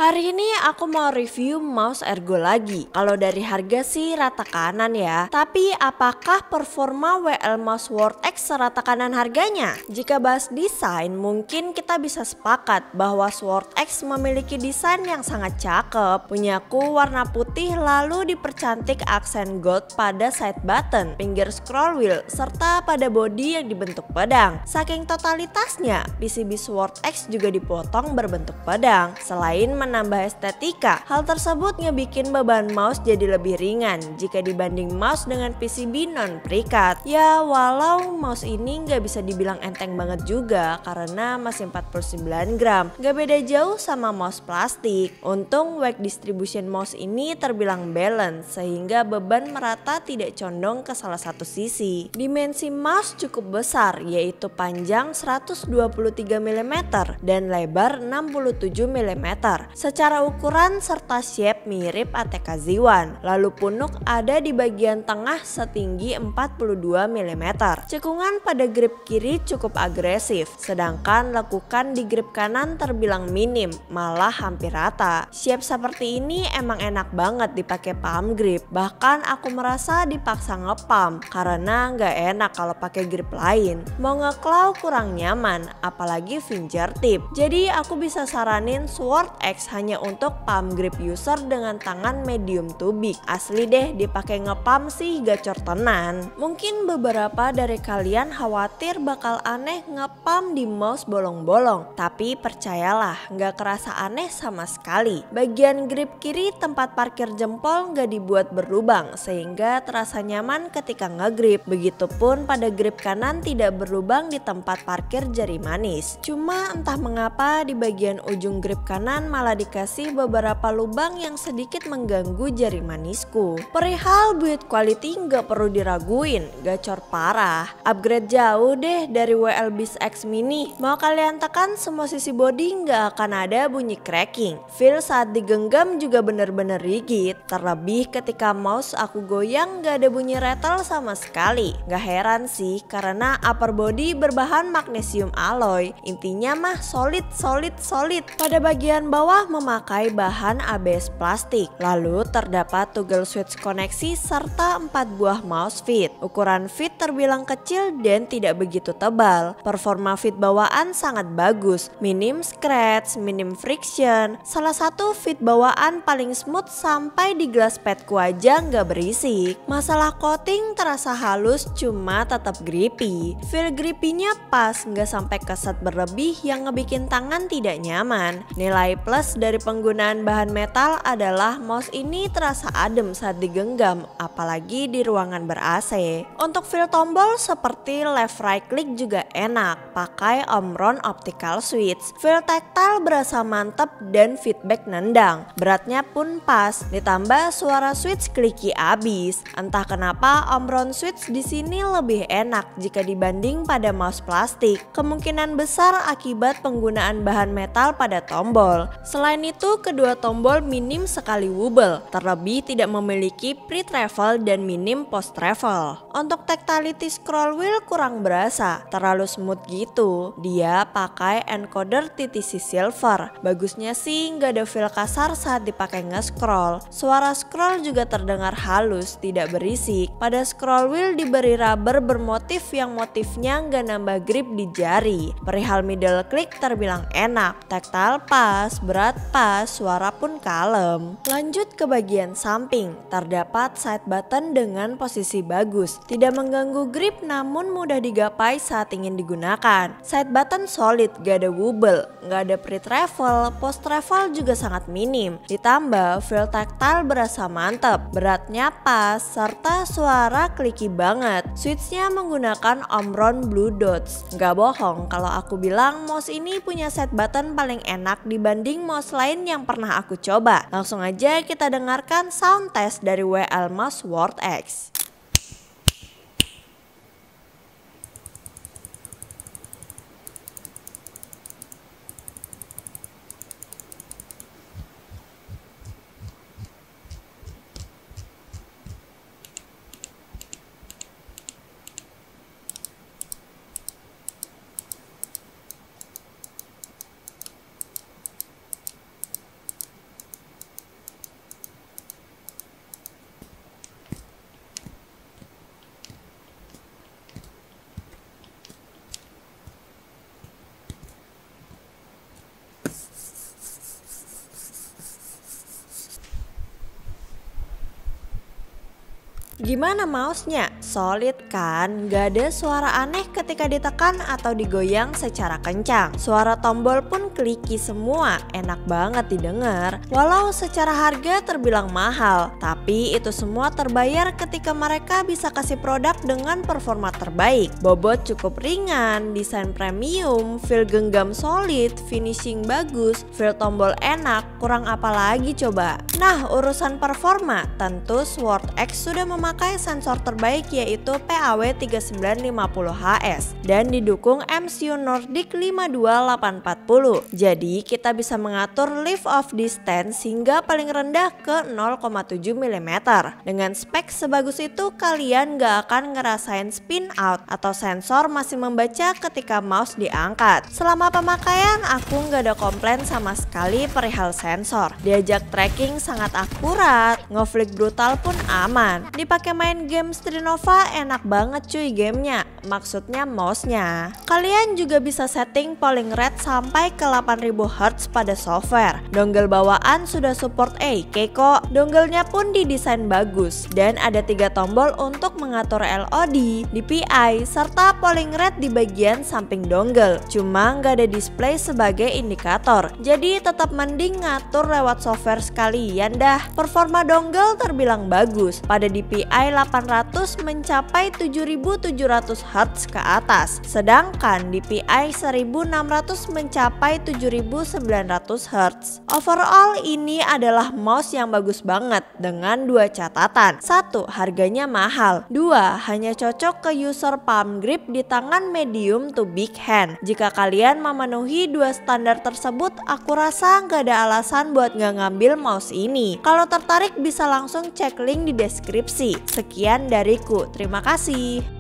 Hari ini aku mau review mouse Ergo lagi. Kalau dari harga sih rata kanan ya. Tapi apakah performa WL Mouse World X serata kanan harganya? Jika bahas desain, mungkin kita bisa sepakat bahwa Sword X memiliki desain yang sangat cakep. Punyaku warna putih lalu dipercantik aksen gold pada side button, pinggir scroll wheel, serta pada bodi yang dibentuk pedang. Saking totalitasnya, PCB Sword X juga dipotong berbentuk pedang. Selain menambah estetika, hal tersebut ngebikin beban mouse jadi lebih ringan jika dibanding mouse dengan PCB non precut. Ya walau mouse ini nggak bisa dibilang enteng banget juga karena masih 49 gram, nggak beda jauh sama mouse plastik. Untung weight distribution mouse ini terbilang balance sehingga beban merata tidak condong ke salah satu sisi. Dimensi mouse cukup besar yaitu panjang 123 mm dan lebar 67 mm. Secara ukuran serta shape mirip ATK Z1. Lalu punuk ada di bagian tengah setinggi 42 mm. Cekungan pada grip kiri cukup agresif, sedangkan lekukan di grip kanan terbilang minim, malah hampir rata. Shape seperti ini emang enak banget dipakai palm grip. Bahkan aku merasa dipaksa ngepalm karena nggak enak kalau pakai grip lain. Mau ngeclaw kurang nyaman, apalagi fingertip. Jadi aku bisa saranin Sword X hanya untuk palm grip user dengan tangan medium to big. Asli deh, dipakai ngepalm sih gacor tenan. Mungkin beberapa dari kalian khawatir bakal aneh ngepalm di mouse bolong-bolong, tapi percayalah nggak kerasa aneh sama sekali. Bagian grip kiri tempat parkir jempol nggak dibuat berlubang sehingga terasa nyaman ketika ngegrip. Begitupun pada grip kanan tidak berlubang di tempat parkir jari manis. Cuma entah mengapa di bagian ujung grip kanan malah dikasih beberapa lubang yang sedikit mengganggu jari manisku. Perihal build quality nggak perlu diraguin, gacor parah. Upgrade jauh deh dari WL Beast X Mini. Mau kalian tekan semua sisi body nggak akan ada bunyi cracking. Feel saat digenggam juga bener-bener rigid. Terlebih ketika mouse aku goyang nggak ada bunyi rattle sama sekali. Gak heran sih karena upper body berbahan magnesium alloy. Intinya mah solid. Pada bagian bawah memakai bahan ABS plastik. Lalu terdapat toggle switch koneksi serta 4 buah mouse feet. Ukuran feet terbilang kecil dan tidak begitu tebal. Performa feet bawaan sangat bagus. Minim scratch, minim friction. Salah satu feet bawaan paling smooth sampai di glass padku aja nggak berisik. Masalah coating terasa halus cuma tetap grippy. Feel grippy-nya pas, nggak sampai keset berlebih yang ngebikin tangan tidak nyaman. Nilai plus dari penggunaan bahan metal adalah mouse ini terasa adem saat digenggam, apalagi di ruangan ber-AC. Untuk feel tombol seperti left right click juga enak, pakai Omron optical switch. Feel tactile berasa mantep dan feedback nendang. Beratnya pun pas, ditambah suara switch clicky abis. Entah kenapa Omron switch di sini lebih enak jika dibanding pada mouse plastik. Kemungkinan besar akibat penggunaan bahan metal pada tombol. Selain itu, kedua tombol minim sekali wobble, terlebih tidak memiliki pre-travel dan minim post-travel. Untuk tactility scroll wheel kurang berasa, terlalu smooth gitu. Dia pakai encoder TTC silver. Bagusnya sih nggak ada feel kasar saat dipakai nge-scroll. Suara scroll juga terdengar halus, tidak berisik. Pada scroll wheel diberi rubber bermotif yang motifnya nggak nambah grip di jari. Perihal middle click terbilang enak, tactile pas, berat pas, suara pun kalem. Lanjut ke bagian samping, terdapat side button dengan posisi bagus, tidak mengganggu grip namun mudah digapai saat ingin digunakan. Side button solid, gak ada wobble, gak ada pre-travel, post-travel juga sangat minim. Ditambah feel tactile berasa mantep, beratnya pas, serta suara clicky banget. Switchnya menggunakan Omron Blue Dots. Gak bohong kalau aku bilang mouse ini punya side button paling enak dibanding mouse lain yang pernah aku coba. Langsung aja kita dengarkan sound test dari WL Mouse World X. Gimana mouse-nya? Solid kan? Gak ada suara aneh ketika ditekan atau digoyang secara kencang. Suara tombol pun kliki semua, enak banget didengar. Walau secara harga terbilang mahal, tapi itu semua terbayar ketika mereka bisa kasih produk dengan performa terbaik. Bobot cukup ringan, desain premium, feel genggam solid, finishing bagus, feel tombol enak, kurang apa lagi coba? Nah, urusan performa, tentu Sword X sudah memakai sensor terbaik yaitu PAW3950HS dan didukung MCU Nordic 52840. Jadi kita bisa mengatur lift off distance hingga paling rendah ke 0,7 mm. Dengan spek sebagus itu kalian gak akan ngerasain spin out atau sensor masih membaca ketika mouse diangkat. Selama pemakaian aku gak ada komplain sama sekali perihal sensor. Diajak tracking sangat akurat, ngeflick brutal pun aman. Dipakai main game Street Nova enak banget cuy gamenya, maksudnya mouse-nya. Kalian juga bisa setting polling rate sampai ke 8000 Hz pada software. Dongle bawaan sudah support 8K kok. Dongle-nya pun didesain bagus dan ada 3 tombol untuk mengatur LOD, DPI, serta polling rate di bagian samping dongle. Cuma nggak ada display sebagai indikator, jadi tetap mending ngatur lewat software sekalian dah. Performa dongle terbilang bagus. Pada DPI 800 mencapai 7700 Hz ke atas, sedangkan DPI 1600 mencapai 7900 Hz. Overall ini adalah mouse yang bagus banget dengan 2 catatan. 1. Harganya mahal. 2. Hanya cocok ke user palm grip di tangan medium to big hand. Jika kalian memenuhi 2 standar tersebut, aku rasa nggak ada alasan buat nggak ngambil mouse ini. Kalau tertarik bisa langsung cek link di deskripsi. Sekian dariku, terima kasih.